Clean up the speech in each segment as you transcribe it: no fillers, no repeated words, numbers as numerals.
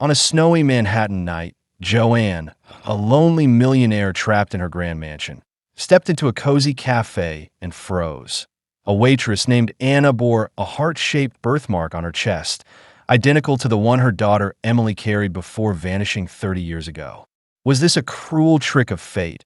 On a snowy Manhattan night, Joanne, a lonely millionaire trapped in her grand mansion, stepped into a cozy café and froze. A waitress named Anna bore a heart-shaped birthmark on her chest, identical to the one her daughter Emily carried before vanishing 30 years ago. Was this a cruel trick of fate?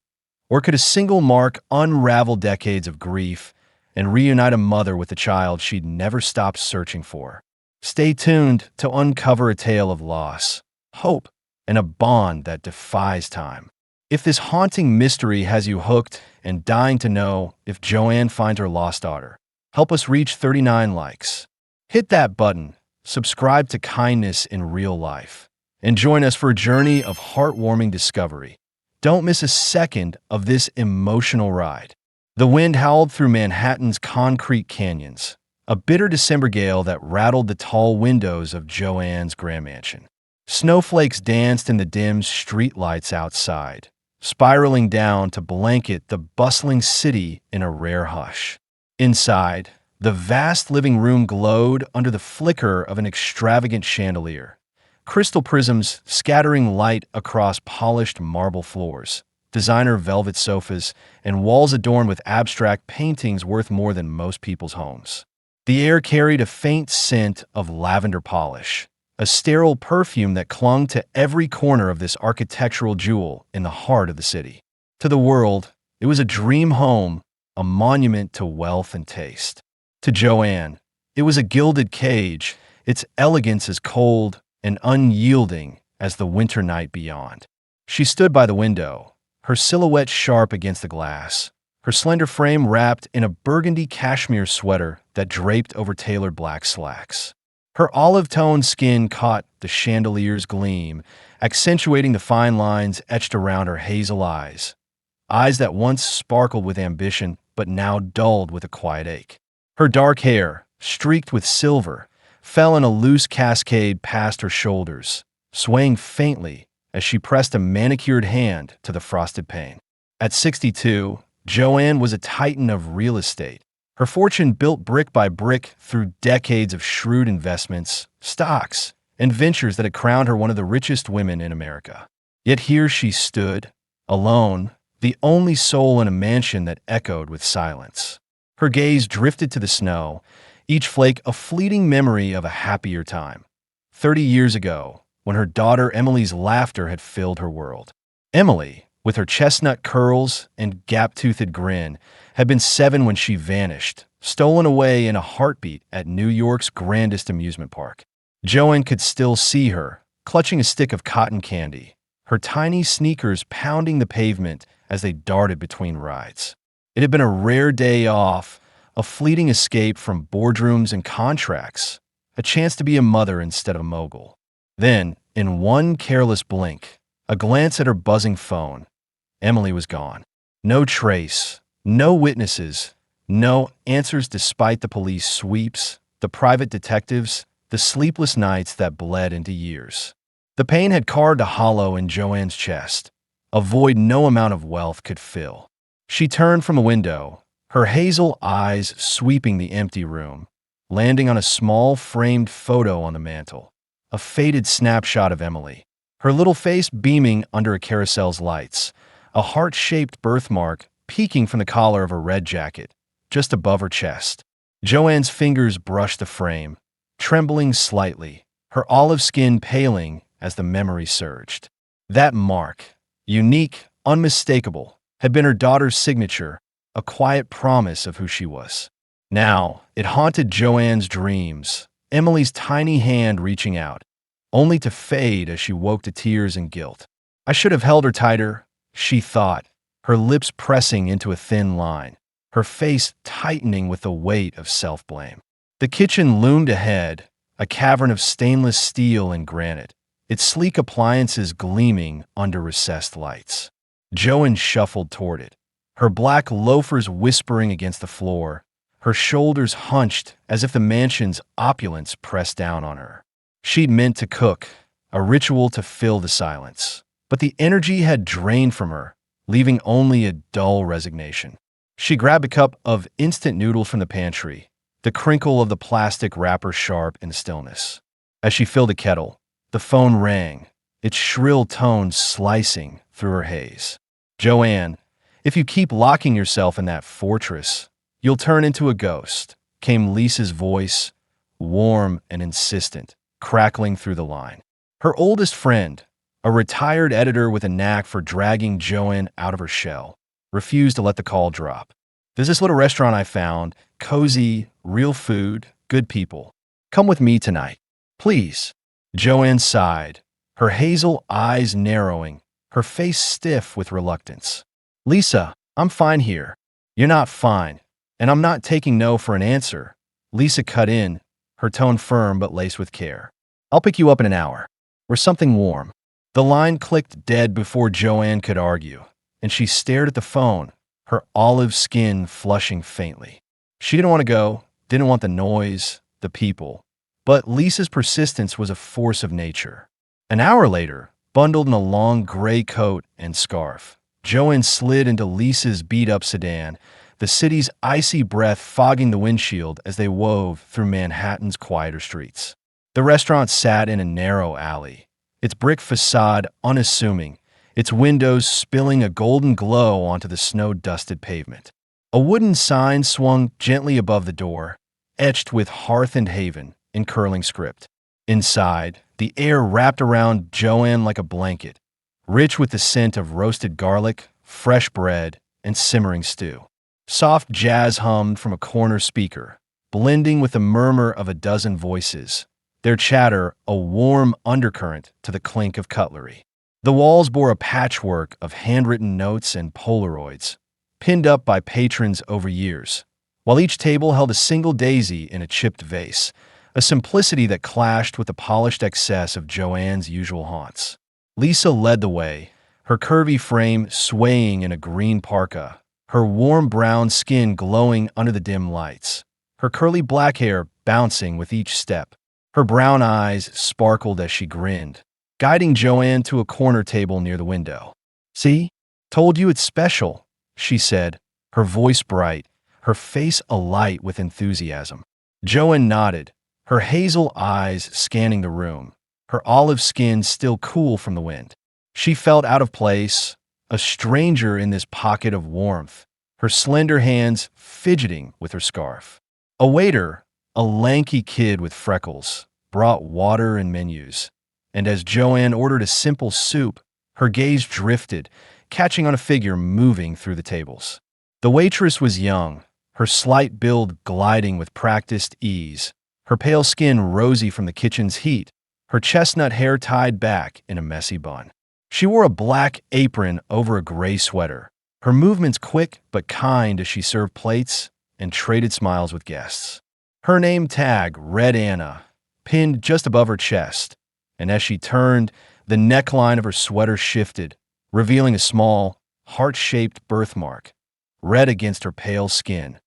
Or could a single mark unravel decades of grief and reunite a mother with a child she'd never stopped searching for? Stay tuned to uncover a tale of loss, hope, and a bond that defies time. If this haunting mystery has you hooked and dying to know if Joanne finds her lost daughter, help us reach 39 likes. Hit that button, subscribe to Kindness in Real Life, and join us for a journey of heartwarming discovery. Don't miss a second of this emotional ride. The wind howled through Manhattan's concrete canyons, a bitter December gale that rattled the tall windows of Joanne's grand mansion. Snowflakes danced in the dim streetlights outside, spiraling down to blanket the bustling city in a rare hush. Inside, the vast living room glowed under the flicker of an extravagant chandelier, crystal prisms scattering light across polished marble floors, designer velvet sofas, and walls adorned with abstract paintings worth more than most people's homes. The air carried a faint scent of lavender polish, a sterile perfume that clung to every corner of this architectural jewel in the heart of the city. To the world, it was a dream home, a monument to wealth and taste. To Joanne, it was a gilded cage, its elegance as cold and unyielding as the winter night beyond. She stood by the window, her silhouette sharp against the glass, her slender frame wrapped in a burgundy cashmere sweater that draped over tailored black slacks. Her olive-toned skin caught the chandelier's gleam, accentuating the fine lines etched around her hazel eyes that once sparkled with ambition but now dulled with a quiet ache. Her dark hair, streaked with silver, fell in a loose cascade past her shoulders, swaying faintly as she pressed a manicured hand to the frosted pane. At 62, Joanne was a titan of real estate, her fortune built brick by brick through decades of shrewd investments, stocks, and ventures that had crowned her one of the richest women in America. Yet here she stood, alone, the only soul in a mansion that echoed with silence. Her gaze drifted to the snow, each flake a fleeting memory of a happier time. 30 years ago, when her daughter Emily's laughter had filled her world. Emily, with her chestnut curls and gap-toothed grin, had been 7 when she vanished, stolen away in a heartbeat at New York's grandest amusement park. Joanne could still see her, clutching a stick of cotton candy, her tiny sneakers pounding the pavement as they darted between rides. It had been a rare day off, a fleeting escape from boardrooms and contracts, a chance to be a mother instead of a mogul. Then, in one careless blink, a glance at her buzzing phone, Emily was gone. No trace, no witnesses, no answers despite the police sweeps, the private detectives, the sleepless nights that bled into years. The pain had carved a hollow in Joanne's chest, a void no amount of wealth could fill. She turned from the window, her hazel eyes sweeping the empty room, landing on a small framed photo on the mantel, a faded snapshot of Emily, her little face beaming under a carousel's lights, a heart-shaped birthmark peeking from the collar of her red jacket, just above her chest. Joanne's fingers brushed the frame, trembling slightly, her olive skin paling as the memory surged. That mark, unique, unmistakable, had been her daughter's signature, a quiet promise of who she was. Now, it haunted Joanne's dreams, Emily's tiny hand reaching out, only to fade as she woke to tears and guilt. I should have held her tighter, she thought, her lips pressing into a thin line, her face tightening with the weight of self-blame. The kitchen loomed ahead, a cavern of stainless steel and granite, its sleek appliances gleaming under recessed lights. Joanne shuffled toward it, her black loafers whispering against the floor, her shoulders hunched as if the mansion's opulence pressed down on her. She'd meant to cook, a ritual to fill the silence, but the energy had drained from her, leaving only a dull resignation. She grabbed a cup of instant noodles from the pantry, the crinkle of the plastic wrapper sharp in the stillness. As she filled the kettle, The phone rang, its shrill tones slicing through her haze. "Joanne, if you keep locking yourself in that fortress, you'll turn into a ghost," came Lisa's voice, warm and insistent, crackling through the line. Her oldest friend, a retired editor with a knack for dragging Joanne out of her shell, refused to let the call drop. "There's this little restaurant I found, cozy, real food, good people. Come with me tonight, please." Joanne sighed, her hazel eyes narrowing, her face stiff with reluctance. "Lisa, I'm fine here." "You're not fine, and I'm not taking no for an answer," Lisa cut in, her tone firm but laced with care. "I'll pick you up in an hour. Or something warm." The line clicked dead before Joanne could argue, and she stared at the phone, her olive skin flushing faintly. She didn't want to go, didn't want the noise, the people. But Lisa's persistence was a force of nature. An hour later, bundled in a long gray coat and scarf, Joanne slid into Lisa's beat-up sedan, the city's icy breath fogging the windshield as they wove through Manhattan's quieter streets. The restaurant sat in a narrow alley, its brick facade unassuming, its windows spilling a golden glow onto the snow-dusted pavement. A wooden sign swung gently above the door, etched with Hearth and Haven in curling script. Inside, the air wrapped around Joanne like a blanket, rich with the scent of roasted garlic, fresh bread, and simmering stew. Soft jazz hummed from a corner speaker, blending with the murmur of a dozen voices, their chatter a warm undercurrent to the clink of cutlery. The walls bore a patchwork of handwritten notes and Polaroids, pinned up by patrons over years, while each table held a single daisy in a chipped vase, a simplicity that clashed with the polished excess of Joanne's usual haunts. Lisa led the way, her curvy frame swaying in a green parka, her warm brown skin glowing under the dim lights, her curly black hair bouncing with each step. Her brown eyes sparkled as she grinned, guiding Joanne to a corner table near the window. "See? Told you it's special," she said, her voice bright, her face alight with enthusiasm. Joanne nodded, her hazel eyes scanning the room, her olive skin still cool from the wind. She felt out of place, a stranger in this pocket of warmth, her slender hands fidgeting with her scarf. A waiter, a lanky kid with freckles, brought water and menus, and as Joanne ordered a simple soup, her gaze drifted, catching on a figure moving through the tables. The waitress was young, her slight build gliding with practiced ease, her pale skin rosy from the kitchen's heat, her chestnut hair tied back in a messy bun. She wore a black apron over a gray sweater, her movements quick but kind as she served plates and traded smiles with guests. Her name tag read Anna, pinned just above her chest, and as she turned, the neckline of her sweater shifted, revealing a small, heart-shaped birthmark, red against her pale skin,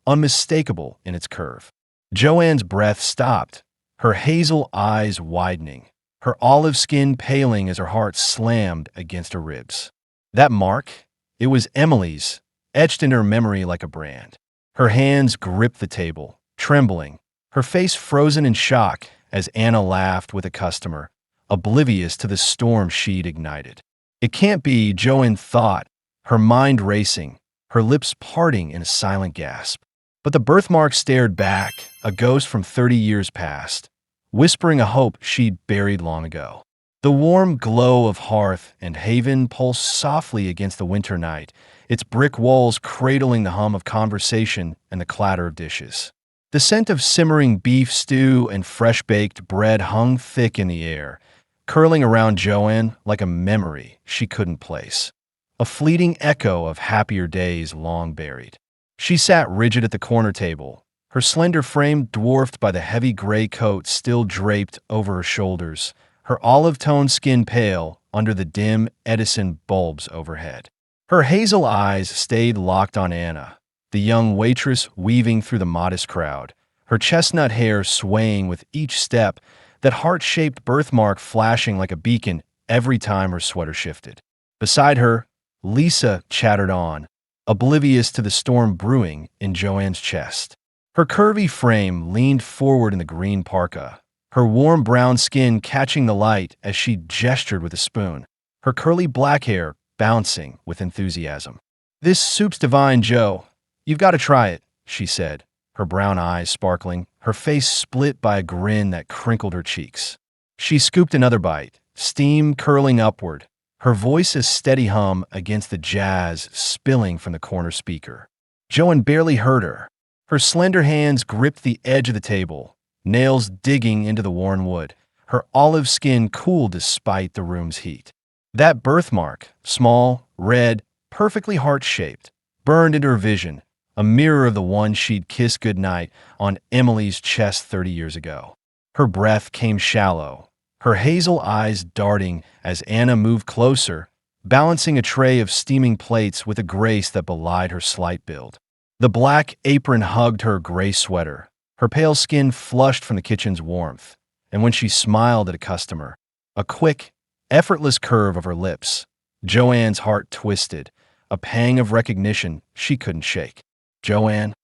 unmistakable in its curve. Joanne's breath stopped, her hazel eyes widening, her olive skin paling as her heart slammed against her ribs. That mark, it was Emily's, etched in her memory like a brand. Her hands gripped the table, trembling, her face frozen in shock as Anna laughed with a customer, oblivious to the storm she'd ignited. "It can't be," Joanne thought, her mind racing, her lips parting in a silent gasp. But the birthmark stared back, a ghost from 30 years past, whispering a hope she'd buried long ago. The warm glow of Hearth and Haven pulsed softly against the winter night, its brick walls cradling the hum of conversation and the clatter of dishes. The scent of simmering beef stew and fresh-baked bread hung thick in the air, curling around Joanne like a memory she couldn't place, a fleeting echo of happier days long buried. She sat rigid at the corner table, her slender frame dwarfed by the heavy gray coat still draped over her shoulders, her olive-toned skin pale under the dim Edison bulbs overhead. Her hazel eyes stayed locked on Anna, the young waitress weaving through the modest crowd, her chestnut hair swaying with each step, that heart-shaped birthmark flashing like a beacon every time her sweater shifted. Beside her, Lisa chattered on, oblivious to the storm brewing in Joanne's chest. Her curvy frame leaned forward in the green parka, her warm brown skin catching the light as she gestured with a spoon, her curly black hair bouncing with enthusiasm. "This soup's divine, Joe. You've got to try it," she said, her brown eyes sparkling, her face split by a grin that crinkled her cheeks. She scooped another bite, steam curling upward, her voice a steady hum against the jazz spilling from the corner speaker. Joanne barely heard her. Her slender hands gripped the edge of the table, nails digging into the worn wood, her olive skin cool despite the room's heat. That birthmark, small, red, perfectly heart-shaped, burned into her vision, a mirror of the one she'd kissed goodnight on Emily's chest 30 years ago. Her breath came shallow, her hazel eyes darting as Anna moved closer, balancing a tray of steaming plates with a grace that belied her slight build. The black apron hugged her gray sweater, her pale skin flushed from the kitchen's warmth, and when she smiled at a customer, a quick, effortless curve of her lips, Joanne's heart twisted, a pang of recognition she couldn't shake. "Joanne?"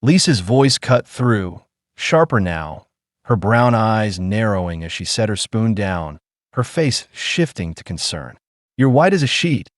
Lisa's voice cut through, sharper now, her brown eyes narrowing as she set her spoon down, her face shifting to concern. "You're white as a sheet.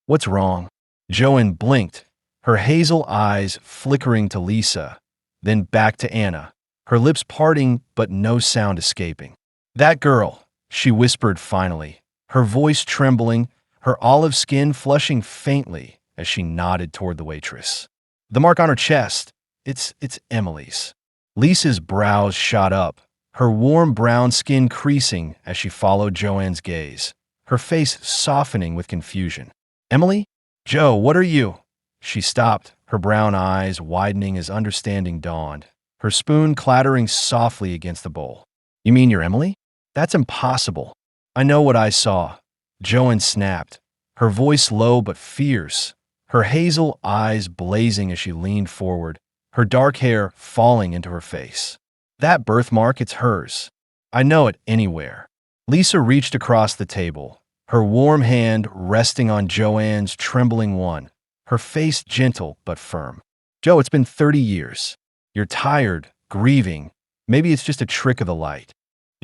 What's wrong?" Joanne blinked, her hazel eyes flickering to Lisa, then back to Anna, her lips parting but no sound escaping. "That girl," she whispered finally, her voice trembling, her olive skin flushing faintly as she nodded toward the waitress. "The mark on her chest. It's Emily's." Lisa's brows shot up, her warm brown skin creasing as she followed Joanne's gaze, her face softening with confusion. "Emily? Joe, what are you?" She stopped, her brown eyes widening as understanding dawned, her spoon clattering softly against the bowl. "You mean you're Emily? That's impossible." "I know what I saw," Joanne snapped, her voice low but fierce, her hazel eyes blazing as she leaned forward, her dark hair falling into her face. "That birthmark, it's hers. I know it anywhere." Lisa reached across the table, her warm hand resting on Joanne's trembling one, her face gentle but firm. "Joe, it's been 30 years. You're tired, grieving. Maybe it's just a trick of the light."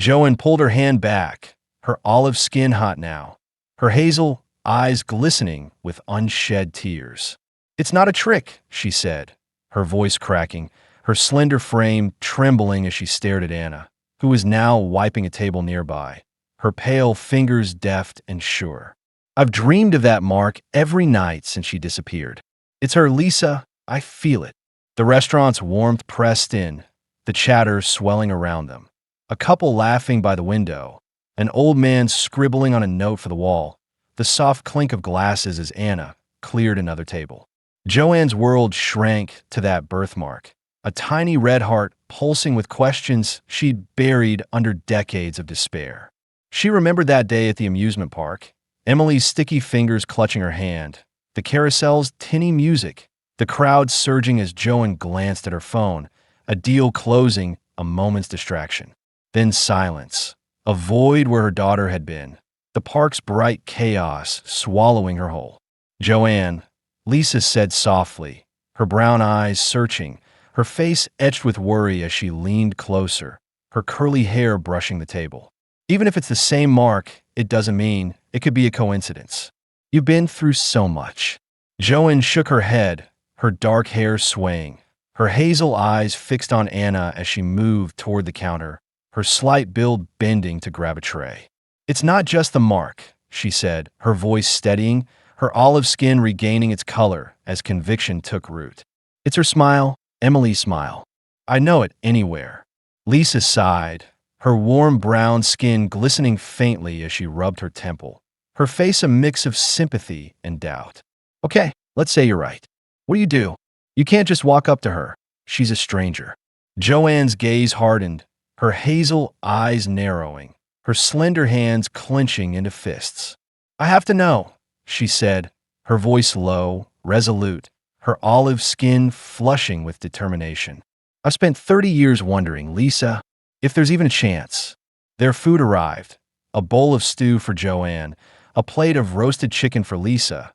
Joanne pulled her hand back, her olive skin hot now, her hazel eyes glistening with unshed tears. "It's not a trick," she said, her voice cracking, her slender frame trembling as she stared at Anna, who was now wiping a table nearby, her pale fingers deft and sure. "I've dreamed of that mark every night since she disappeared. It's her, Lisa. I feel it." The restaurant's warmth pressed in, the chatter swelling around them. A couple laughing by the window, an old man scribbling on a note for the wall, the soft clink of glasses as Anna cleared another table. Joanne's world shrank to that birthmark, a tiny red heart pulsing with questions she'd buried under decades of despair. She remembered that day at the amusement park, Emily's sticky fingers clutching her hand, the carousel's tinny music, the crowd surging as Joanne glanced at her phone, a deal closing, a moment's distraction. Then silence, a void where her daughter had been, the park's bright chaos swallowing her whole. "Joanne," Lisa said softly, her brown eyes searching, her face etched with worry as she leaned closer, her curly hair brushing the table. "Even if it's the same mark, it doesn't mean it could be a coincidence. You've been through so much." Joanne shook her head, her dark hair swaying, her hazel eyes fixed on Anna as she moved toward the counter, her slight build bending to grab a tray. "It's not just the mark," she said, her voice steadying, her olive skin regaining its color as conviction took root. "It's her smile, Emily's smile. I know it anywhere." Lisa sighed, her warm brown skin glistening faintly as she rubbed her temple, her face a mix of sympathy and doubt. "Okay, let's say you're right. What do you do? You can't just walk up to her. She's a stranger." Joanne's gaze hardened, her hazel eyes narrowing, her slender hands clenching into fists. "I have to know," she said, her voice low, resolute, her olive skin flushing with determination. "I've spent 30 years wondering, Lisa, if there's even a chance." Their food arrived, a bowl of stew for Joanne, a plate of roasted chicken for Lisa,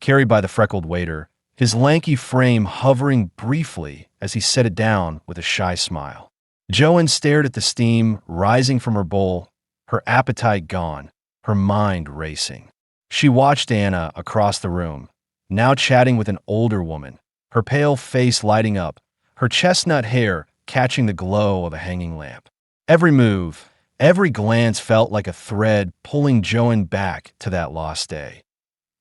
carried by the freckled waiter, his lanky frame hovering briefly as he set it down with a shy smile. Joanne stared at the steam rising from her bowl, her appetite gone, her mind racing. She watched Anna across the room, now chatting with an older woman, her pale face lighting up, her chestnut hair catching the glow of a hanging lamp. Every move, every glance felt like a thread pulling Joanne back to that lost day.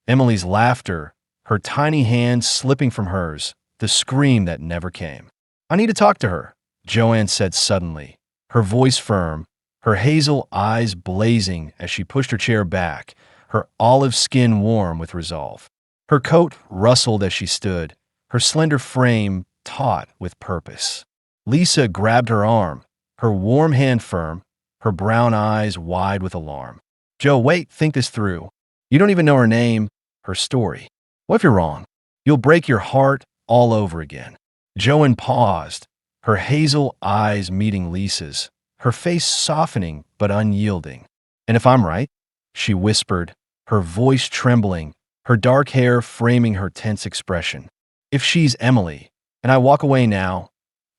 Emily's laughter, her tiny hand slipping from hers, the scream that never came. "I need to talk to her," Joanne said suddenly, her voice firm, her hazel eyes blazing as she pushed her chair back, her olive skin warm with resolve. Her coat rustled as she stood, her slender frame taut with purpose. Lisa grabbed her arm, her warm hand firm, her brown eyes wide with alarm. "Joe, wait, think this through. You don't even know her name, her story. What if you're wrong? You'll break your heart all over again." Joanne paused, her hazel eyes meeting Lisa's, her face softening but unyielding. "And if I'm right?" she whispered, her voice trembling, her dark hair framing her tense expression. "If she's Emily, and I walk away now,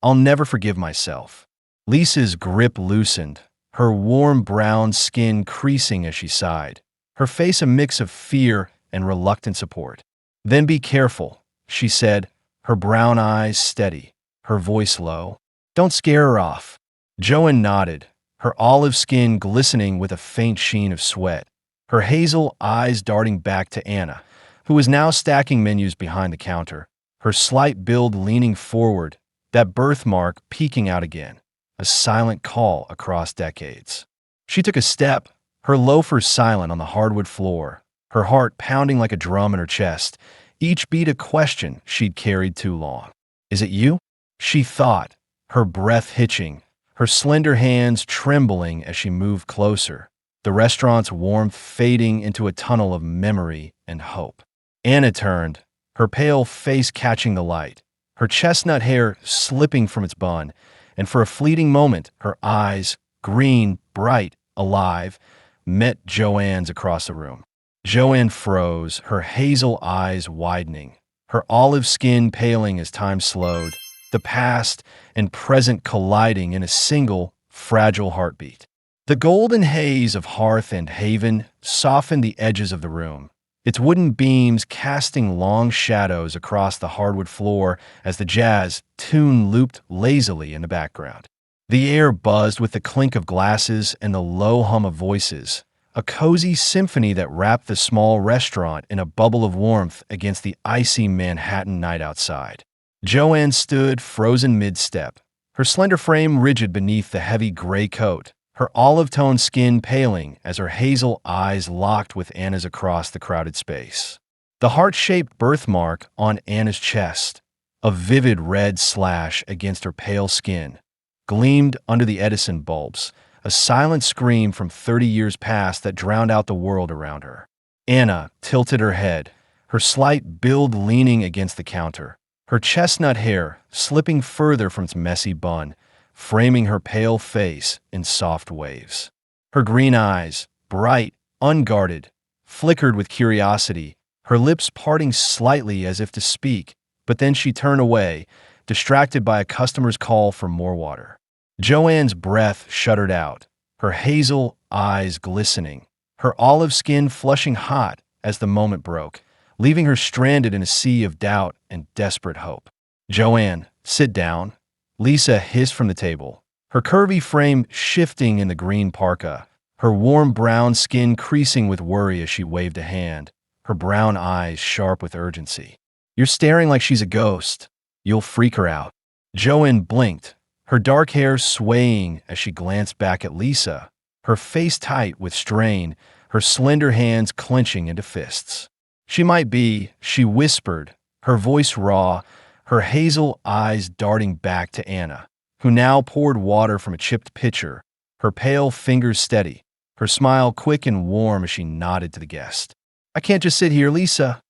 I'll never forgive myself." Lisa's grip loosened, her warm brown skin creasing as she sighed, her face a mix of fear and reluctant support. "Then be careful," she said, her brown eyes steady, her voice low. "Don't scare her off." Joanne nodded, her olive skin glistening with a faint sheen of sweat, her hazel eyes darting back to Anna, who was now stacking menus behind the counter, her slight build leaning forward, that birthmark peeking out again, a silent call across decades. She took a step, her loafers silent on the hardwood floor, her heart pounding like a drum in her chest, each beat a question she'd carried too long. "Is it you?" she thought, her breath hitching, her slender hands trembling as she moved closer, the restaurant's warmth fading into a tunnel of memory and hope. Anna turned, her pale face catching the light, her chestnut hair slipping from its bun, and for a fleeting moment, her eyes, green, bright, alive, met Joanne's across the room. Joanne froze, her hazel eyes widening, her olive skin paling as time slowed, the past and present colliding in a single, fragile heartbeat. The golden haze of hearth and haven softened the edges of the room, its wooden beams casting long shadows across the hardwood floor as the jazz tune looped lazily in the background. The air buzzed with the clink of glasses and the low hum of voices, a cozy symphony that wrapped the small restaurant in a bubble of warmth against the icy Manhattan night outside. Joanne stood frozen mid-step, her slender frame rigid beneath the heavy gray coat, her olive-toned skin paling as her hazel eyes locked with Anna's across the crowded space. The heart-shaped birthmark on Anna's chest, a vivid red slash against her pale skin, gleamed under the Edison bulbs, a silent scream from 30 years past that drowned out the world around her. Anna tilted her head, her slight build leaning against the counter, her chestnut hair slipping further from its messy bun, framing her pale face in soft waves. Her green eyes, bright, unguarded, flickered with curiosity, her lips parting slightly as if to speak, but then she turned away, distracted by a customer's call for more water. Joanne's breath shuddered out, her hazel eyes glistening, her olive skin flushing hot as the moment broke, leaving her stranded in a sea of doubt and desperate hope. "Joanne, sit down," Lisa hissed from the table, her curvy frame shifting in the green parka, her warm brown skin creasing with worry as she waved a hand, her brown eyes sharp with urgency. "You're staring like she's a ghost. You'll freak her out." Joanne blinked, her dark hair swaying as she glanced back at Lisa, her face tight with strain, her slender hands clenching into fists. "She might be," she whispered, her voice raw, her hazel eyes darting back to Anna, who now poured water from a chipped pitcher, her pale fingers steady, her smile quick and warm as she nodded to the guest. "I can't just sit here, Lisa.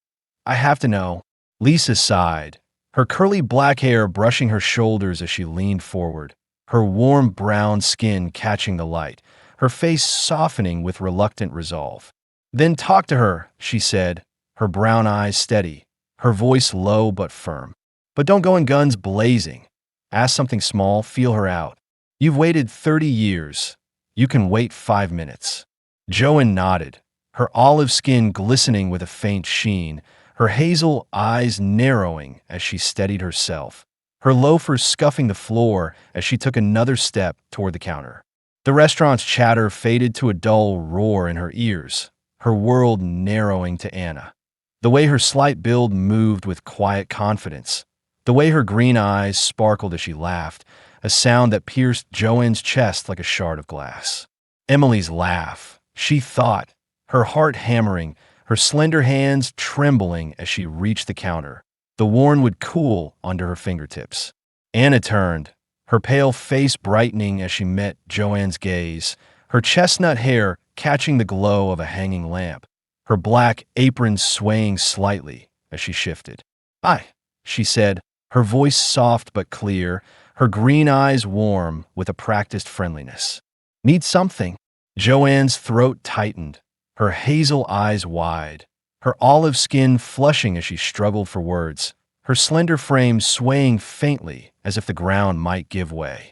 I have to know." Lisa sighed, her curly black hair brushing her shoulders as she leaned forward, her warm brown skin catching the light, her face softening with reluctant resolve. "Then talk to her," she said, her brown eyes steady, her voice low but firm. "But don't go in guns blazing. Ask something small, feel her out." You've waited 30 years. You can wait 5 minutes. Joanne nodded, her olive skin glistening with a faint sheen, her hazel eyes narrowing as she steadied herself, her loafers scuffing the floor as she took another step toward the counter. The restaurant's chatter faded to a dull roar in her ears, her world narrowing to Anna. The way her slight build moved with quiet confidence, the way her green eyes sparkled as she laughed, a sound that pierced Joanne's chest like a shard of glass. Emily's laugh, she thought, her heart hammering, her slender hands trembling as she reached the counter. The worn would cool under her fingertips. Anna turned, her pale face brightening as she met Joanne's gaze, her chestnut hair catching the glow of a hanging lamp, her black apron swaying slightly as she shifted. "Hi," she said, her voice soft but clear, her green eyes warm with a practiced friendliness. "Need something?" Joanne's throat tightened, her hazel eyes wide, her olive skin flushing as she struggled for words, her slender frame swaying faintly as if the ground might give way.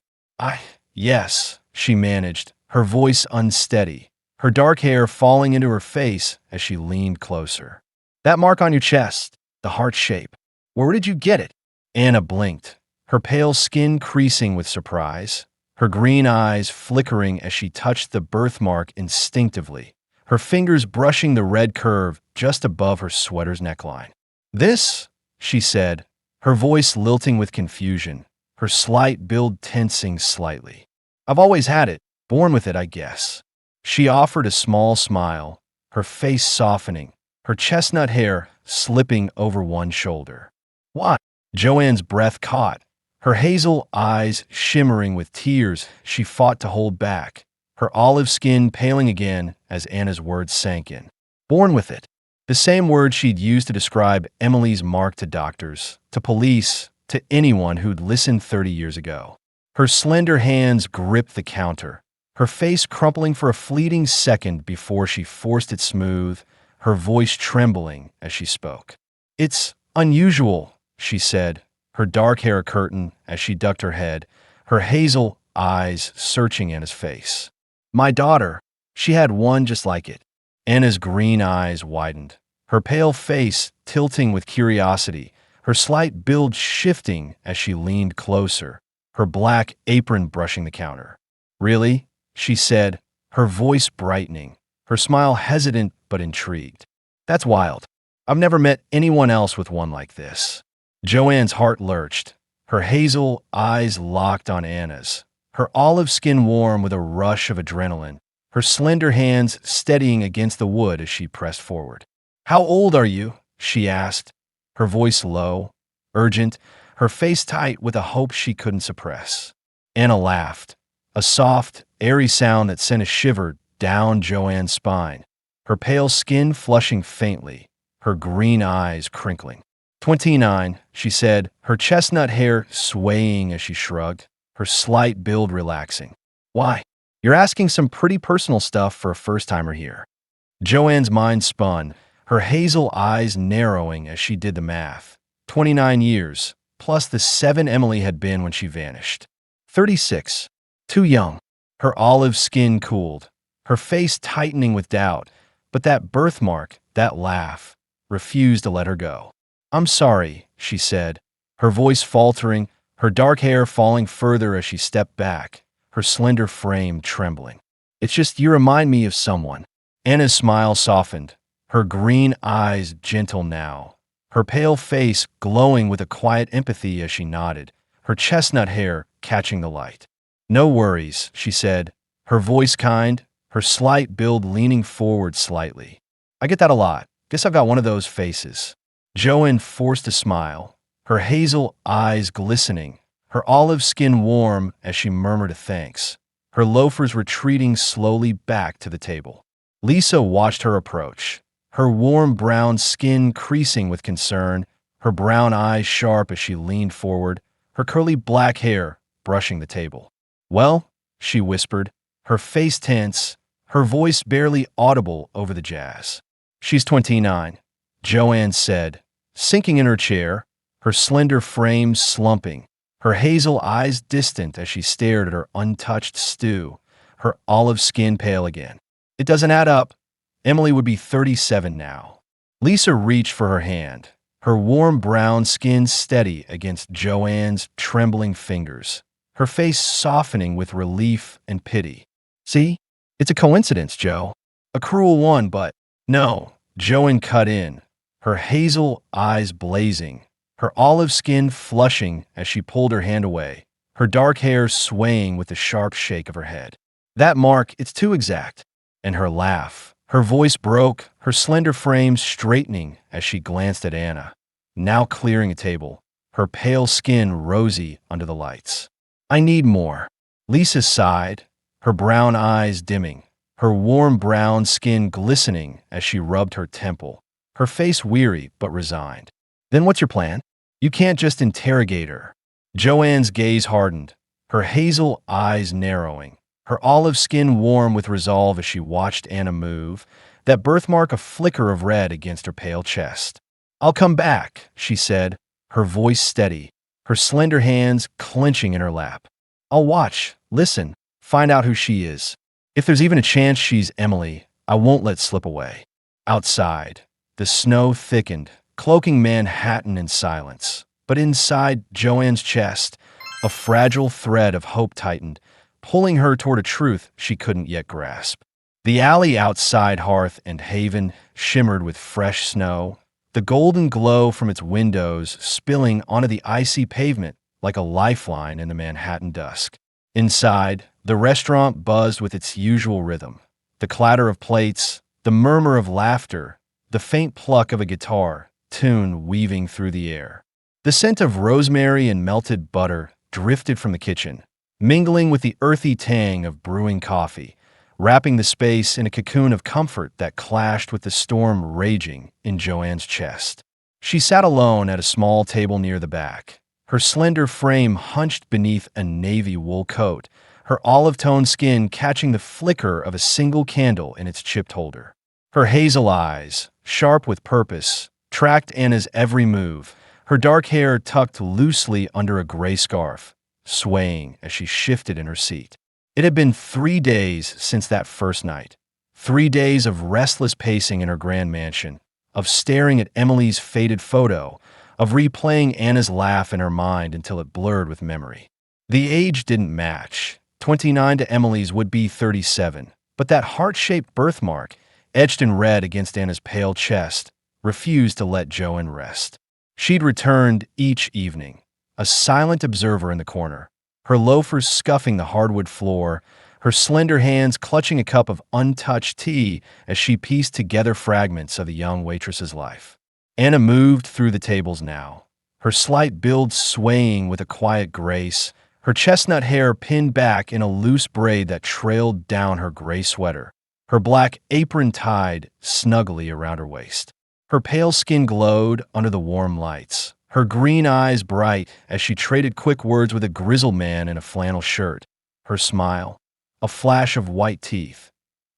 Yes," she managed, her voice unsteady, her dark hair falling into her face as she leaned closer. "That mark on your chest, the heart shape. Where did you get it?" Anna blinked, her pale skin creasing with surprise, her green eyes flickering as she touched the birthmark instinctively, her fingers brushing the red curve just above her sweater's neckline. "This," she said, her voice lilting with confusion, her slight build tensing slightly. "I've always had it, born with it, I guess." She offered a small smile, her face softening, her chestnut hair slipping over one shoulder. "Why?" Joanne's breath caught, her hazel eyes shimmering with tears she fought to hold back, her olive skin paling again as Anna's words sank in. "Born with it." The same word she'd used to describe Emily's mark to doctors, to police, to anyone who'd listened 30 years ago. Her slender hands gripped the counter, her face crumpling for a fleeting second before she forced it smooth, her voice trembling as she spoke. "It's unusual," she said, her dark hair a curtain as she ducked her head, her hazel eyes searching Anna's face. "My daughter, she had one just like it." Anna's green eyes widened, her pale face tilting with curiosity, her slight build shifting as she leaned closer, her black apron brushing the counter. "Really?" she said, her voice brightening, her smile hesitant but intrigued. "That's wild. I've never met anyone else with one like this." Joanne's heart lurched, her hazel eyes locked on Anna's, her olive skin warm with a rush of adrenaline, her slender hands steadying against the wood as she pressed forward. "How old are you?" she asked, her voice low, urgent, her face tight with a hope she couldn't suppress. Anna laughed, a soft, airy sound that sent a shiver down Joanne's spine, her pale skin flushing faintly, her green eyes crinkling. 29, she said, her chestnut hair swaying as she shrugged, her slight build relaxing. "Why? You're asking some pretty personal stuff for a first-timer here." Joanne's mind spun, her hazel eyes narrowing as she did the math. 29 years, plus the 7 Emily had been when she vanished. 36. Too young. Her olive skin cooled, her face tightening with doubt, but that birthmark, that laugh, refused to let her go. "I'm sorry," she said, her voice faltering, her dark hair falling further as she stepped back, her slender frame trembling. "It's just you remind me of someone." Anna's smile softened, her green eyes gentle now, her pale face glowing with a quiet empathy as she nodded, her chestnut hair catching the light. "No worries," she said, her voice kind, her slight build leaning forward slightly. "I get that a lot. Guess I've got one of those faces." Joanne forced a smile, her hazel eyes glistening, her olive skin warm as she murmured a thanks, her loafers retreating slowly back to the table. Lisa watched her approach, her warm brown skin creasing with concern, her brown eyes sharp as she leaned forward, her curly black hair brushing the table. "Well," she whispered, her face tense, her voice barely audible over the jazz. "She's 29, Joanne said, sinking in her chair, her slender frame slumping, her hazel eyes distant as she stared at her untouched stew, her olive skin pale again. It doesn't add up. Emily would be 37 now. Lisa reached for her hand, her warm brown skin steady against Joanne's trembling fingers, her face softening with relief and pity. See? It's a coincidence, Joe. A cruel one, but no. Joanne cut in, her hazel eyes blazing, her olive skin flushing as she pulled her hand away, her dark hair swaying with the sharp shake of her head. That mark, it's too exact. And her laugh. Her voice broke, her slender frame straightening as she glanced at Anna, now clearing a table, her pale skin rosy under the lights. I need more. Lisa sighed, her brown eyes dimming, her warm brown skin glistening as she rubbed her temple, her face weary but resigned. Then what's your plan? You can't just interrogate her. Joanne's gaze hardened, her hazel eyes narrowing, her olive skin warm with resolve as she watched Anna move, that birthmark a flicker of red against her pale chest. I'll come back, she said, her voice steady, her slender hands clenching in her lap. I'll watch, listen, find out who she is. If there's even a chance she's Emily, I won't let slip away. Outside, the snow thickened, cloaking Manhattan in silence. But inside Joanne's chest, a fragile thread of hope tightened, pulling her toward a truth she couldn't yet grasp. The alley outside Hearth and Haven shimmered with fresh snow, the golden glow from its windows spilling onto the icy pavement like a lifeline in the Manhattan dusk. Inside, the restaurant buzzed with its usual rhythm, the clatter of plates, the murmur of laughter, the faint pluck of a guitar, tune weaving through the air. The scent of rosemary and melted butter drifted from the kitchen, mingling with the earthy tang of brewing coffee, wrapping the space in a cocoon of comfort that clashed with the storm raging in Joanne's chest. She sat alone at a small table near the back, her slender frame hunched beneath a navy wool coat, her olive-toned skin catching the flicker of a single candle in its chipped holder. Her hazel eyes, sharp with purpose, tracked Anna's every move, her dark hair tucked loosely under a gray scarf, swaying as she shifted in her seat. It had been 3 days since that first night, 3 days of restless pacing in her grand mansion, of staring at Emily's faded photo, of replaying Anna's laugh in her mind until it blurred with memory. The age didn't match. 29 to Emily's would be 37, but that heart-shaped birthmark, etched in red against Anna's pale chest, refused to let Joanne rest. She'd returned each evening, a silent observer in the corner, her loafers scuffing the hardwood floor, her slender hands clutching a cup of untouched tea as she pieced together fragments of the young waitress's life. Anna moved through the tables now, her slight build swaying with a quiet grace, her chestnut hair pinned back in a loose braid that trailed down her gray sweater, her black apron tied snugly around her waist. Her pale skin glowed under the warm lights, her green eyes bright as she traded quick words with a grizzled man in a flannel shirt, her smile, a flash of white teeth,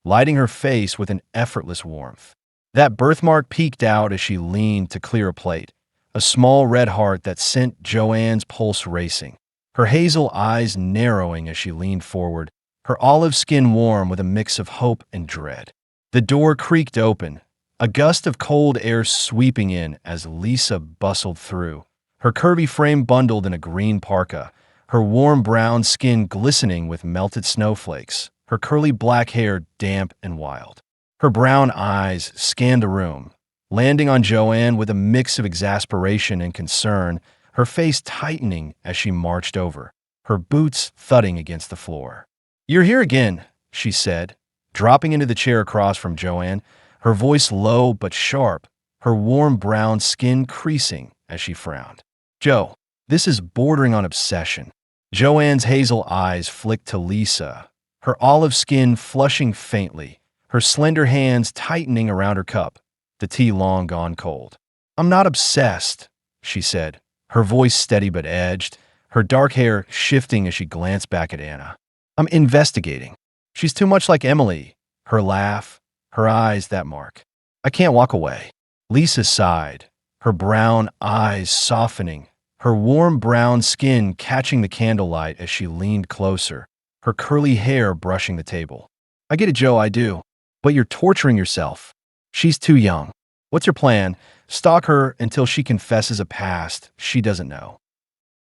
lighting her face with an effortless warmth. That birthmark peeked out as she leaned to clear a plate, a small red heart that sent Joanne's pulse racing, her hazel eyes narrowing as she leaned forward, her olive skin warm with a mix of hope and dread. The door creaked open, a gust of cold air sweeping in as Lisa bustled through, her curvy frame bundled in a green parka, her warm brown skin glistening with melted snowflakes, her curly black hair damp and wild. Her brown eyes scanned the room, landing on Joanne with a mix of exasperation and concern, her face tightening as she marched over, her boots thudding against the floor. "You're here again," she said, dropping into the chair across from Joanne, her voice low but sharp, her warm brown skin creasing as she frowned. "Joe, this is bordering on obsession." Joanne's hazel eyes flicked to Lisa, her olive skin flushing faintly, her slender hands tightening around her cup, the tea long gone cold. "I'm not obsessed," she said, her voice steady but edged, her dark hair shifting as she glanced back at Anna. "I'm investigating. She's too much like Emily. Her laugh, her eyes, that mark. I can't walk away." Lisa sighed, her brown eyes softening, her warm brown skin catching the candlelight as she leaned closer, her curly hair brushing the table. I get it, Joe, I do. But you're torturing yourself. She's too young. What's your plan? Stalk her until she confesses a past she doesn't know.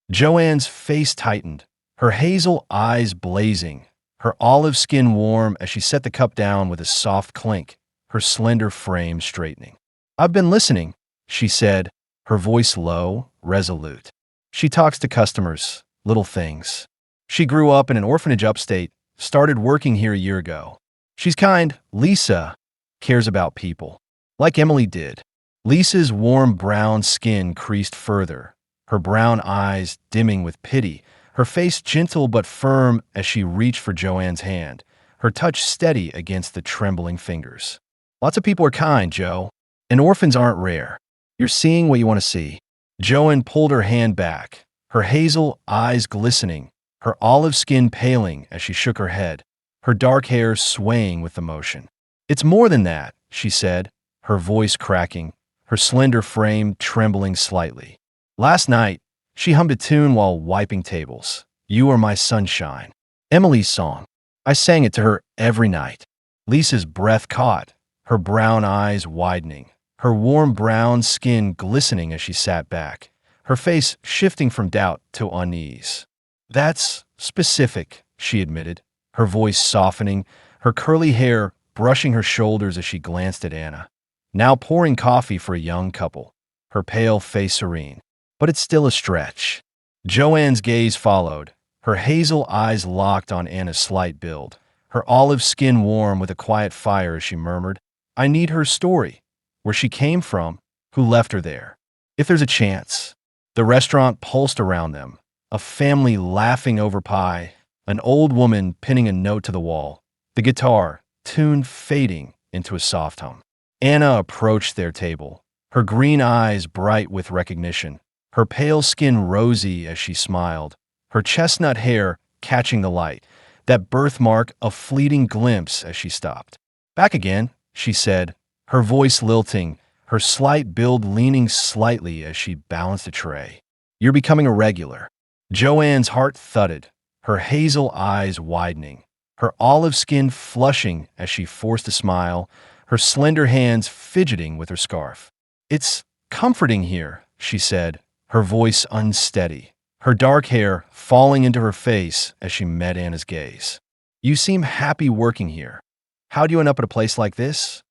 Joanne's face tightened, her hazel eyes blazing, her olive skin warm as she set the cup down with a soft clink, her slender frame straightening. I've been listening, she said, her voice low, resolute. She talks to customers, little things. She grew up in an orphanage upstate, started working here a year ago. She's kind. Lisa cares about people, like Emily did. Lisa's warm brown skin creased further, her brown eyes dimming with pity, her face gentle but firm as she reached for Joanne's hand, her touch steady against the trembling fingers. Lots of people are kind, Joe, and orphans aren't rare. You're seeing what you want to see. Joanne pulled her hand back, her hazel eyes glistening, her olive skin paling as she shook her head, her dark hair swaying with emotion. It's more than that, she said, her voice cracking, her slender frame trembling slightly. Last night, she hummed a tune while wiping tables. You Are My Sunshine. Emily's song. I sang it to her every night. Lisa's breath caught, her brown eyes widening, her warm brown skin glistening as she sat back, her face shifting from doubt to unease. That's specific, she admitted, her voice softening, her curly hair brushing her shoulders as she glanced at Anna, now pouring coffee for a young couple, her pale face serene. But it's still a stretch. Joanne's gaze followed, her hazel eyes locked on Anna's slight build, her olive skin warm with a quiet fire as she murmured, I need her story, where she came from, who left her there. If there's a chance. The restaurant pulsed around them, a family laughing over pie, an old woman pinning a note to the wall, the guitar, tune fading into a soft hum. Anna approached their table, her green eyes bright with recognition, her pale skin rosy as she smiled, her chestnut hair catching the light, that birthmark a fleeting glimpse as she stopped. Back again, she said, her voice lilting, her slight build leaning slightly as she balanced a tray. You're becoming a regular. Joanne's heart thudded, her hazel eyes widening, her olive skin flushing as she forced a smile, her slender hands fidgeting with her scarf. It's comforting here, she said, her voice unsteady, her dark hair falling into her face as she met Anna's gaze. You seem happy working here. How'd you end up at a place like this?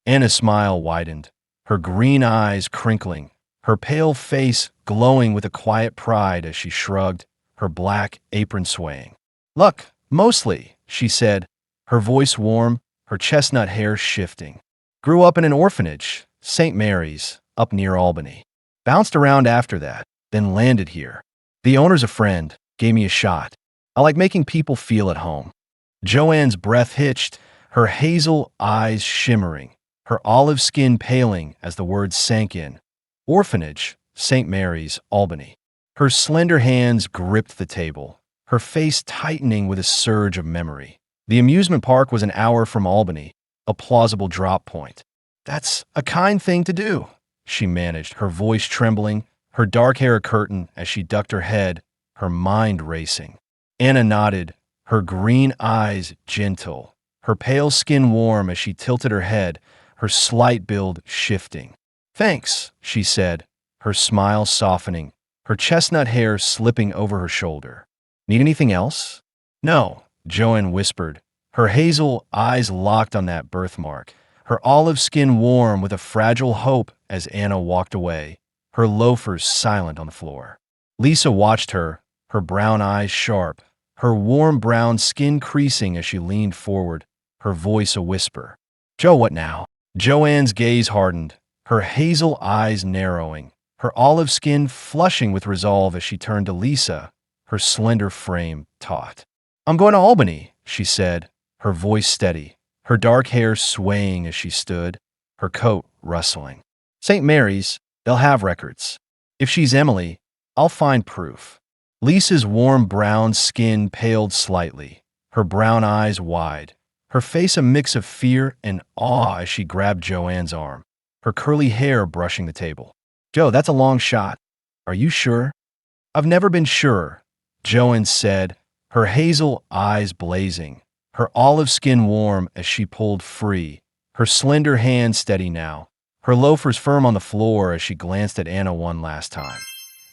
Anna's smile widened, her green eyes crinkling, her pale face glowing with a quiet pride as she shrugged, her black apron swaying. Luck, mostly, she said, her voice warm, her chestnut hair shifting. Grew up in an orphanage, St. Mary's, up near Albany. Bounced around after that, then landed here. The owner's a friend, gave me a shot. I like making people feel at home. Joanne's breath hitched, her hazel eyes shimmering, her olive skin paling as the words sank in. Orphanage, St. Mary's, Albany. Her slender hands gripped the table, her face tightening with a surge of memory. The amusement park was an hour from Albany, a plausible drop point. That's a kind thing to do, she managed, her voice trembling, her dark hair a curtain as she ducked her head, her mind racing. Anna nodded, her green eyes gentle, her pale skin warm as she tilted her head, her slight build shifting. Thanks, she said, her smile softening, her chestnut hair slipping over her shoulder. Need anything else? No, Joanne whispered, her hazel eyes locked on that birthmark, her olive skin warm with a fragile hope as Anna walked away, her loafers silent on the floor. Lisa watched her, her brown eyes sharp, her warm brown skin creasing as she leaned forward, her voice a whisper. Joe, what now? Joanne's gaze hardened, her hazel eyes narrowing, her olive skin flushing with resolve as she turned to Lisa, her slender frame taut. I'm going to Albany, she said, her voice steady, her dark hair swaying as she stood, her coat rustling. St. Mary's, they'll have records. If she's Emily, I'll find proof. Lisa's warm brown skin paled slightly, her brown eyes wide, her face a mix of fear and awe as she grabbed Joanne's arm, her curly hair brushing the table. Joe, that's a long shot. Are you sure? I've never been surer, Joanne said, her hazel eyes blazing, her olive skin warm as she pulled free, her slender hand steady now, her loafers firm on the floor as she glanced at Anna one last time.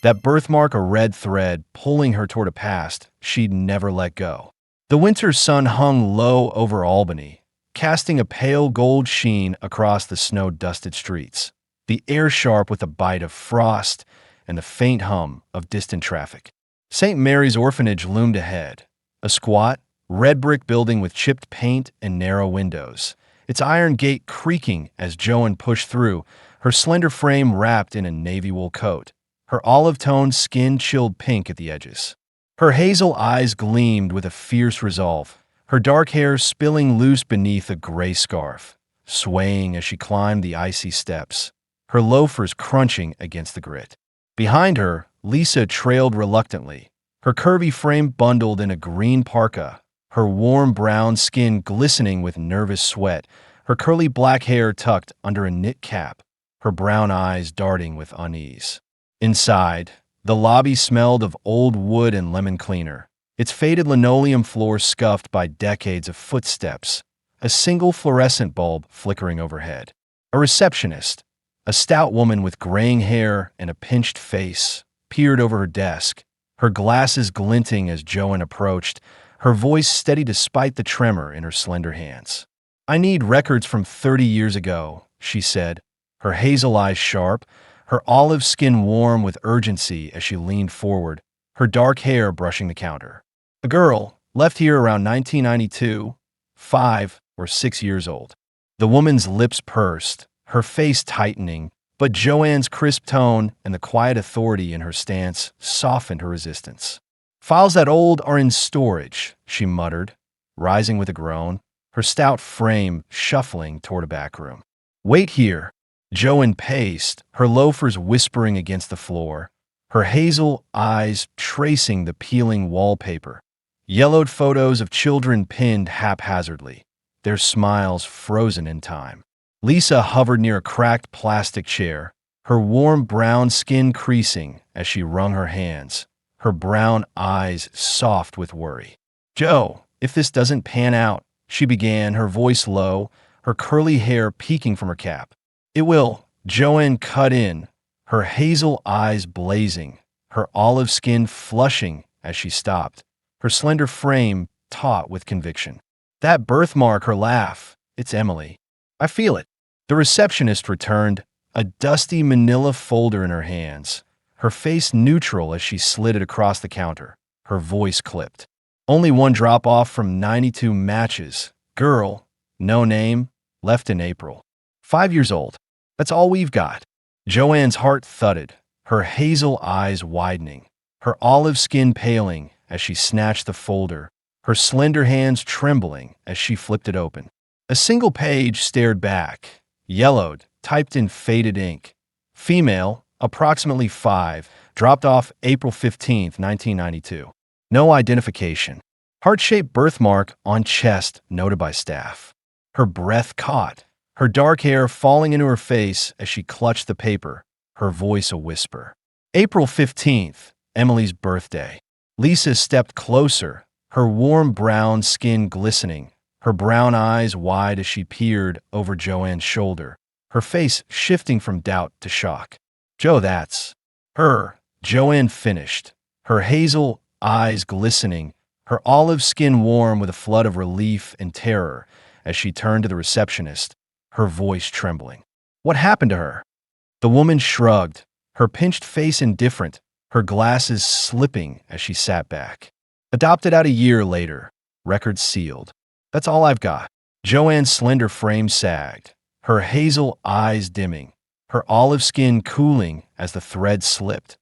That birthmark a red thread pulling her toward a past she'd never let go. The winter sun hung low over Albany, casting a pale gold sheen across the snow-dusted streets, the air sharp with a bite of frost and the faint hum of distant traffic. St. Mary's Orphanage loomed ahead, a squat, red brick building with chipped paint and narrow windows, its iron gate creaking as Joanne pushed through, her slender frame wrapped in a navy wool coat, her olive-toned skin chilled pink at the edges. Her hazel eyes gleamed with a fierce resolve, her dark hair spilling loose beneath a gray scarf, swaying as she climbed the icy steps, her loafers crunching against the grit. Behind her, Lisa trailed reluctantly, her curvy frame bundled in a green parka, her warm brown skin glistening with nervous sweat, her curly black hair tucked under a knit cap, her brown eyes darting with unease. Inside, the lobby smelled of old wood and lemon cleaner, its faded linoleum floor scuffed by decades of footsteps, a single fluorescent bulb flickering overhead. A receptionist, a stout woman with graying hair and a pinched face, peered over her desk, her glasses glinting as Joanne approached, her voice steady despite the tremor in her slender hands. "I need records from 30 years ago," she said, her hazel eyes sharp, her olive skin warm with urgency as she leaned forward, her dark hair brushing the counter. "A girl, left here around 1992, 5 or 6 years old." The woman's lips pursed, her face tightening, but Joanne's crisp tone and the quiet authority in her stance softened her resistance. "Files that old are in storage," she muttered, rising with a groan, her stout frame shuffling toward a back room. "Wait here." Joanne paced, her loafers whispering against the floor, her hazel eyes tracing the peeling wallpaper. Yellowed photos of children pinned haphazardly, their smiles frozen in time. Lisa hovered near a cracked plastic chair, her warm brown skin creasing as she wrung her hands, her brown eyes soft with worry. "Joe, if this doesn't pan out," she began, her voice low, her curly hair peeking from her cap. "It will," Joanne cut in, her hazel eyes blazing, her olive skin flushing as she stopped, her slender frame taut with conviction. "That birthmark," her laugh, "it's Emily. I feel it." The receptionist returned, a dusty manila folder in her hands, her face neutral as she slid it across the counter, her voice clipped. "Only one drop-off from 92 matches. Girl, no name, left in April. 5 years old. That's all we've got." Joanne's heart thudded, her hazel eyes widening, her olive skin paling as she snatched the folder, her slender hands trembling as she flipped it open. A single page stared back, yellowed, typed in faded ink. "Female, approximately 5, dropped off April 15, 1992. No identification. Heart-shaped birthmark on chest noted by staff." Her breath caught, her dark hair falling into her face as she clutched the paper, her voice a whisper. "April 15th, Emily's birthday." Lisa stepped closer, her warm brown skin glistening, her brown eyes wide as she peered over Joanne's shoulder, her face shifting from doubt to shock. "Joe, that's her," Joanne finished, her hazel eyes glistening, her olive skin warm with a flood of relief and terror as she turned to the receptionist, her voice trembling. "What happened to her?" The woman shrugged, her pinched face indifferent, her glasses slipping as she sat back. "Adopted out a year later, record sealed. That's all I've got." Joanne's slender frame sagged, her hazel eyes dimming, her olive skin cooling as the thread slipped,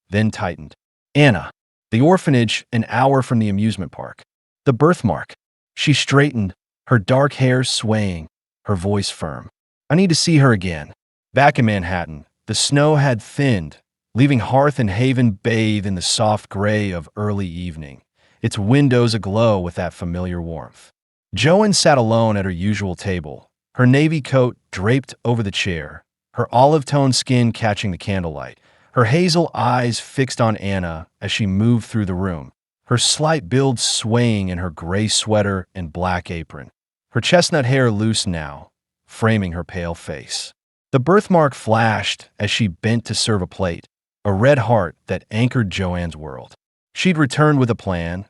then tightened. "Anna, the orphanage an hour from the amusement park. The birthmark." She straightened, her dark hair swaying, her voice firm. "I need to see her again." Back in Manhattan, the snow had thinned, leaving Hearth and Haven bathe in the soft gray of early evening, its windows aglow with that familiar warmth. Joanne sat alone at her usual table, her navy coat draped over the chair, her olive-toned skin catching the candlelight, her hazel eyes fixed on Anna as she moved through the room, her slight build swaying in her gray sweater and black apron, her chestnut hair loose now, framing her pale face. The birthmark flashed as she bent to serve a plate, a red heart that anchored Joanne's world. She'd returned with a plan,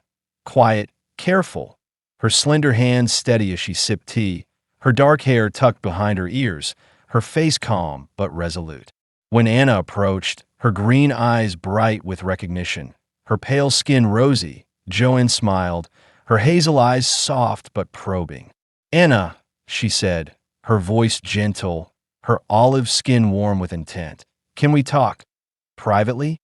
quiet, careful, her slender hands steady as she sipped tea, her dark hair tucked behind her ears, her face calm but resolute. When Anna approached, her green eyes bright with recognition, her pale skin rosy, Joanne smiled, her hazel eyes soft but probing. "Anna," she said, her voice gentle, her olive skin warm with intent. "Can we talk? Privately?"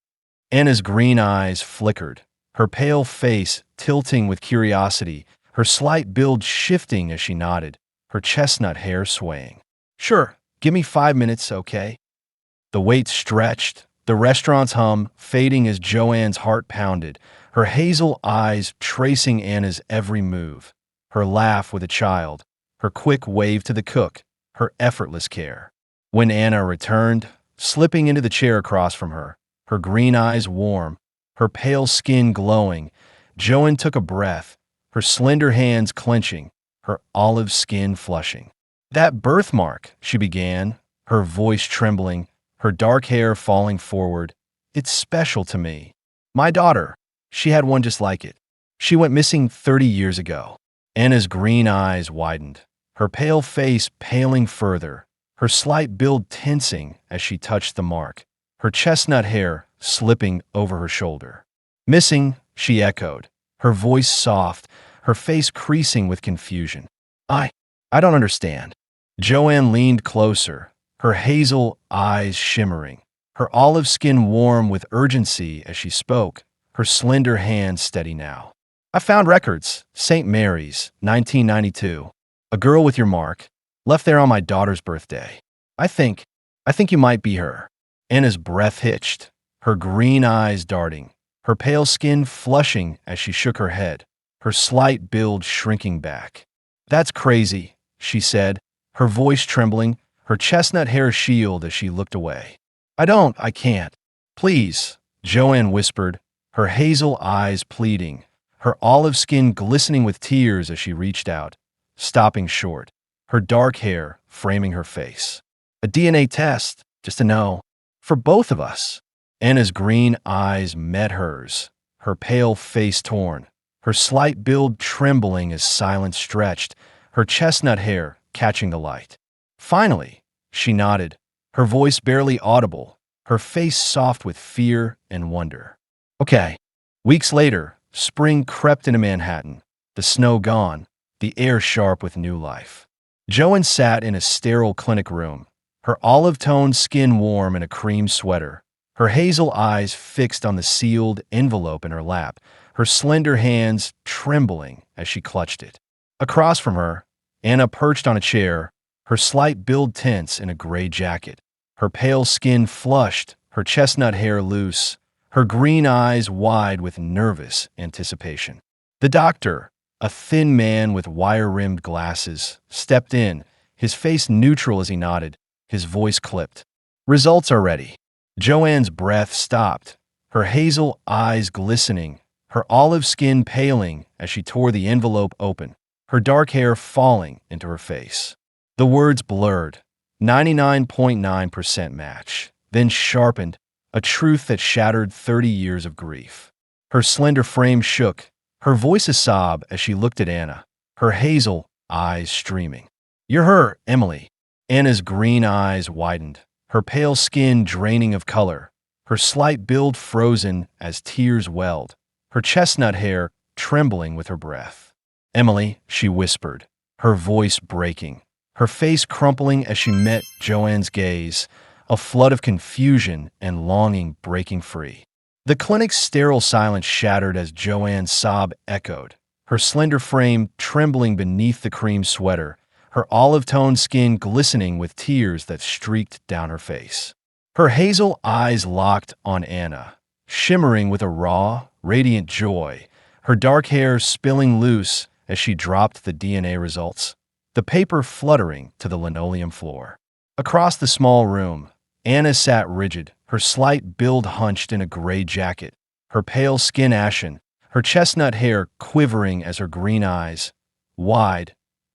Anna's green eyes flickered, her pale face tilting with curiosity, her slight build shifting as she nodded, her chestnut hair swaying. "Sure, give me 5 minutes, okay?" The wait stretched, the restaurant's hum fading as Joanne's heart pounded, her hazel eyes tracing Anna's every move, her laugh with a child, her quick wave to the cook, her effortless care. When Anna returned, slipping into the chair across from her, her green eyes warm, her pale skin glowing, Joanne took a breath, her slender hands clenching, her olive skin flushing. "That birthmark," she began, her voice trembling, her dark hair falling forward. "It's special to me. My daughter, she had one just like it. She went missing 30 years ago." Anna's green eyes widened, her pale face paling further, her slight build tensing as she touched the mark, her chestnut hair slipping over her shoulder. "Missing," she echoed, her voice soft, her face creasing with confusion. I don't understand." Joanne leaned closer, her hazel eyes shimmering, her olive skin warm with urgency as she spoke, her slender hands steady now. "I found records, St. Mary's, 1992. A girl with your mark, left there on my daughter's birthday. I think you might be her." Anna's breath hitched, her green eyes darting, her pale skin flushing as she shook her head, her slight build shrinking back. "That's crazy," she said, her voice trembling, her chestnut hair shield as she looked away. I can't. Please," Joanne whispered, her hazel eyes pleading, her olive skin glistening with tears as she reached out, stopping short, her dark hair framing her face. "A DNA test, just to know. For both of us." Anna's green eyes met hers, her pale face torn, her slight build trembling as silence stretched, her chestnut hair catching the light. "Finally," she nodded, her voice barely audible, her face soft with fear and wonder. "Okay." Weeks later, spring crept into Manhattan, the snow gone, the air sharp with new life. Joanne sat in a sterile clinic room, her olive-toned skin warm in a cream sweater, her hazel eyes fixed on the sealed envelope in her lap, her slender hands trembling as she clutched it. Across from her, Anna perched on a chair, her slight build tense in a gray jacket, her pale skin flushed, her chestnut hair loose, her green eyes wide with nervous anticipation. The doctor, a thin man with wire-rimmed glasses, stepped in, his face neutral as he nodded, his voice clipped. "Results are ready." Joanne's breath stopped, her hazel eyes glistening, her olive skin paling as she tore the envelope open, her dark hair falling into her face. The words blurred, 99.9% match, then sharpened, a truth that shattered 30 years of grief. Her slender frame shook, her voice a sob as she looked at Anna, her hazel eyes streaming. "You're her, Emily." Anna's green eyes widened, her pale skin draining of color, her slight build frozen as tears welled, her chestnut hair trembling with her breath. "Emily," she whispered, her voice breaking, her face crumpling as she met Joanne's gaze, a flood of confusion and longing breaking free. The clinic's sterile silence shattered as Joanne's sob echoed, her slender frame trembling beneath the cream sweater, her olive-toned skin glistening with tears that streaked down her face. Her hazel eyes locked on Anna, shimmering with a raw, radiant joy, her dark hair spilling loose as she dropped the DNA results, the paper fluttering to the linoleum floor. Across the small room, Anna sat rigid, her slight build hunched in a gray jacket, her pale skin ashen, her chestnut hair quivering as her green eyes, wide,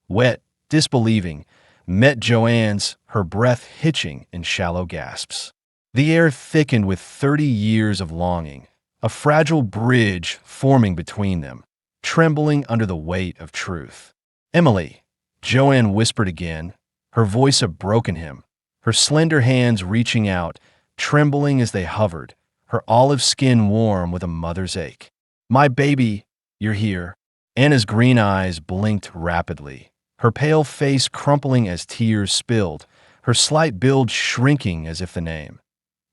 wet, disbelieving, met Joanne's, her breath hitching in shallow gasps. The air thickened with 30 years of longing, a fragile bridge forming between them, trembling under the weight of truth. "Emily," Joanne whispered again, her voice a broken hymn, her slender hands reaching out, trembling as they hovered, her olive skin warm with a mother's ache. "My baby, you're here." Anna's green eyes blinked rapidly, her pale face crumpling as tears spilled, her slight build shrinking as if the name,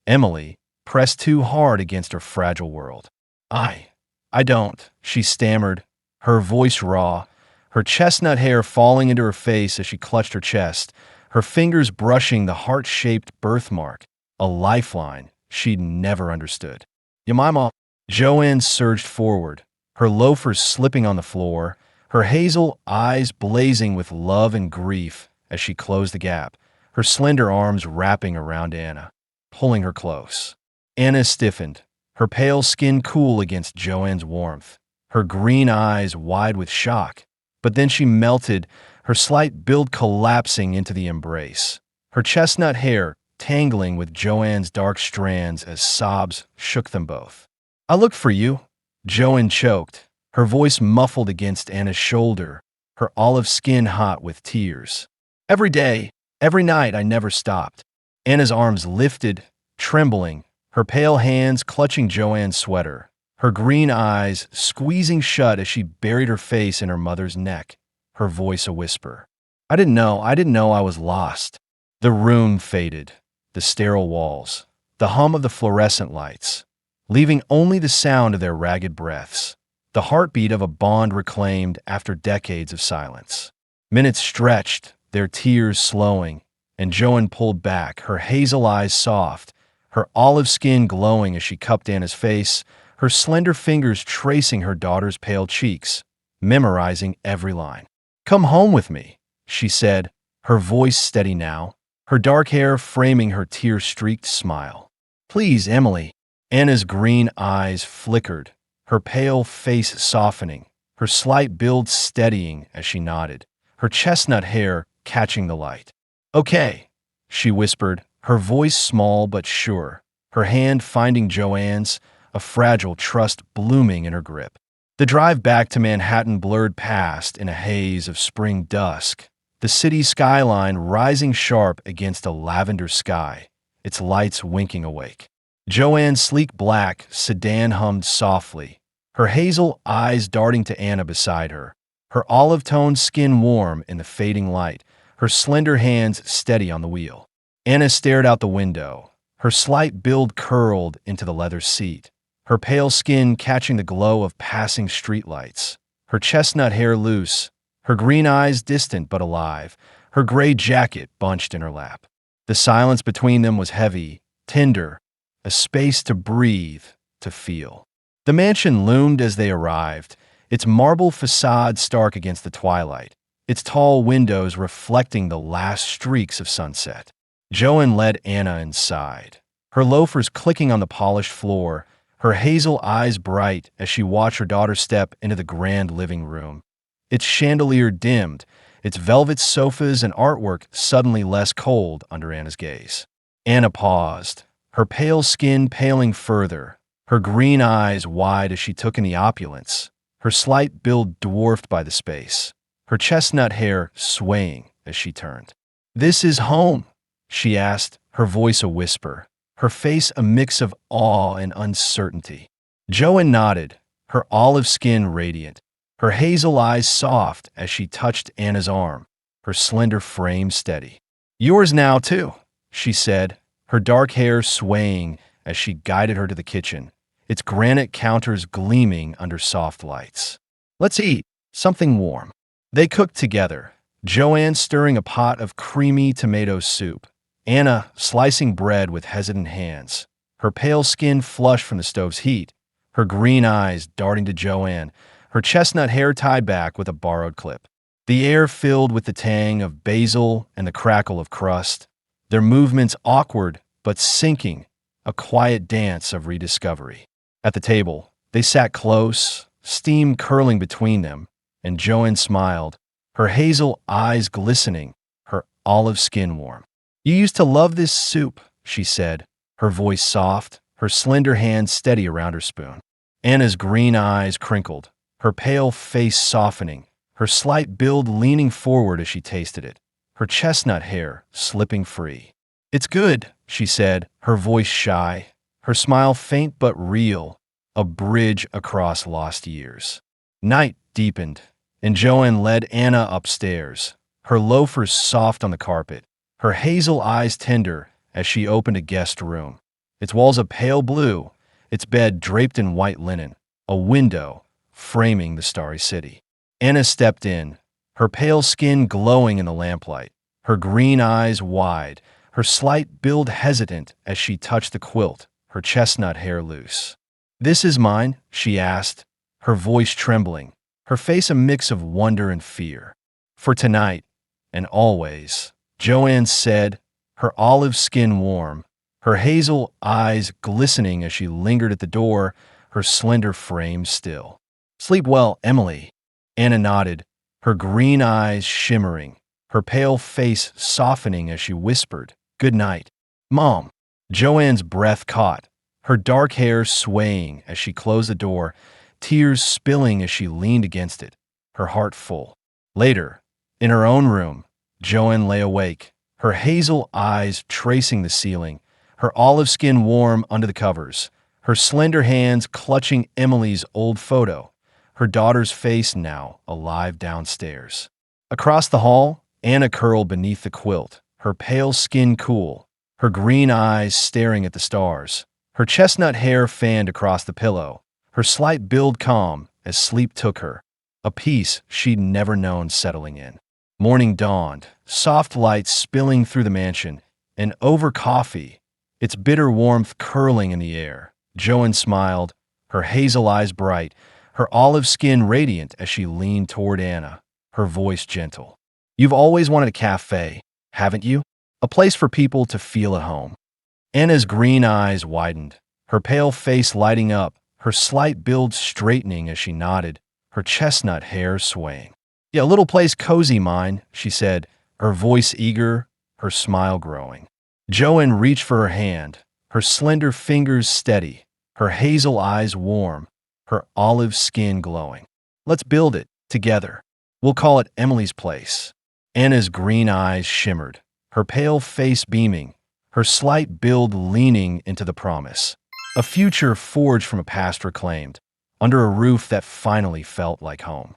Emily, pressed too hard against her fragile world. I don't," she stammered, her voice raw, her chestnut hair falling into her face as she clutched her chest, her fingers brushing the heart-shaped birthmark, a lifeline she'd never understood. "Yemima." Joanne surged forward, her loafers slipping on the floor, her hazel eyes blazing with love and grief as she closed the gap, her slender arms wrapping around Anna, pulling her close. Anna stiffened, her pale skin cool against Joanne's warmth, her green eyes wide with shock, but then she melted, her slight build collapsing into the embrace, her chestnut hair tangling with Joanne's dark strands as sobs shook them both. "I looked for you," Joanne choked, her voice muffled against Anna's shoulder, her olive skin hot with tears. "Every day, every night, I never stopped." Anna's arms lifted, trembling, her pale hands clutching Joanne's sweater, her green eyes squeezing shut as she buried her face in her mother's neck, her voice a whisper. I didn't know I was lost." The room faded, the sterile walls, the hum of the fluorescent lights, leaving only the sound of their ragged breaths, the heartbeat of a bond reclaimed after decades of silence. Minutes stretched, their tears slowing, and Joanne pulled back, her hazel eyes soft, her olive skin glowing as she cupped Anna's face, her slender fingers tracing her daughter's pale cheeks, memorizing every line. "Come home with me," she said, her voice steady now, her dark hair framing her tear-streaked smile. "Please, Emily." Anna's green eyes flickered, her pale face softening, her slight build steadying as she nodded, her chestnut hair catching the light. "Okay," she whispered, her voice small but sure, her hand finding Joanne's, a fragile trust blooming in her grip. The drive back to Manhattan blurred past in a haze of spring dusk, the city skyline rising sharp against a lavender sky, its lights winking awake. Joanne's sleek black sedan hummed softly, her hazel eyes darting to Anna beside her, her olive-toned skin warm in the fading light, her slender hands steady on the wheel. Anna stared out the window, her slight build curled into the leather seat, her pale skin catching the glow of passing streetlights, her chestnut hair loose, her green eyes distant but alive, her gray jacket bunched in her lap. The silence between them was heavy, tender, a space to breathe, to feel. The mansion loomed as they arrived, its marble facade stark against the twilight, its tall windows reflecting the last streaks of sunset. Joanne led Anna inside, her loafers clicking on the polished floor, her hazel eyes bright as she watched her daughter step into the grand living room. Its chandelier dimmed, its velvet sofas and artwork suddenly less cold under Anna's gaze. Anna paused, her pale skin paling further, her green eyes wide as she took in the opulence, her slight build dwarfed by the space, her chestnut hair swaying as she turned. "This is home?" she asked, her voice a whisper, her face a mix of awe and uncertainty. Joanne nodded, her olive skin radiant, her hazel eyes soft as she touched Anna's arm, her slender frame steady. "Yours now, too," she said, her dark hair swaying as she guided her to the kitchen, its granite counters gleaming under soft lights. "Let's eat something warm." They cooked together, Joanne stirring a pot of creamy tomato soup, Anna slicing bread with hesitant hands, her pale skin flushed from the stove's heat, her green eyes darting to Joanne, her chestnut hair tied back with a borrowed clip. The air filled with the tang of basil and the crackle of crust, their movements awkward but sinking, a quiet dance of rediscovery. At the table, they sat close, steam curling between them, and Joanne smiled, her hazel eyes glistening, her olive skin warm. "You used to love this soup," she said, her voice soft, her slender hand steady around her spoon. Anna's green eyes crinkled, her pale face softening, her slight build leaning forward as she tasted it, her chestnut hair slipping free. "It's good," she said, her voice shy, her smile faint but real, a bridge across lost years. Night deepened, and Joanne led Anna upstairs, her loafers soft on the carpet, her hazel eyes tender as she opened a guest room. Its walls a pale blue, its bed draped in white linen, a window framing the starry city. Anna stepped in, her pale skin glowing in the lamplight, her green eyes wide, her slight build hesitant as she touched the quilt, her chestnut hair loose. "This is mine?" she asked, her voice trembling, her face a mix of wonder and fear. "For tonight and always," Joanne said, her olive skin warm, her hazel eyes glistening as she lingered at the door, her slender frame still. "Sleep well, Emily." Anna nodded, her green eyes shimmering, her pale face softening as she whispered, "Good night, Mom." Joanne's breath caught, her dark hair swaying as she closed the door, tears spilling as she leaned against it, her heart full. Later, in her own room, Joanne lay awake, her hazel eyes tracing the ceiling, her olive skin warm under the covers, her slender hands clutching Emily's old photo, her daughter's face now alive downstairs. Across the hall, Anna curled beneath the quilt, her pale skin cool, her green eyes staring at the stars, her chestnut hair fanned across the pillow, her slight build calm as sleep took her, a peace she'd never known settling in. Morning dawned, soft light spilling through the mansion, and over coffee, its bitter warmth curling in the air. Joanne smiled, her hazel eyes bright, her olive skin radiant as she leaned toward Anna, her voice gentle. "You've always wanted a cafe, haven't you? A place for people to feel at home." Anna's green eyes widened, her pale face lighting up, her slight build straightening as she nodded, her chestnut hair swaying. "Yeah, a little place cozy, mine," she said, her voice eager, her smile growing. Joanne reached for her hand, her slender fingers steady, her hazel eyes warm, her olive skin glowing. "Let's build it together. We'll call it Emily's Place." Anna's green eyes shimmered, her pale face beaming, her slight build leaning into the promise. A future forged from a past reclaimed, under a roof that finally felt like home.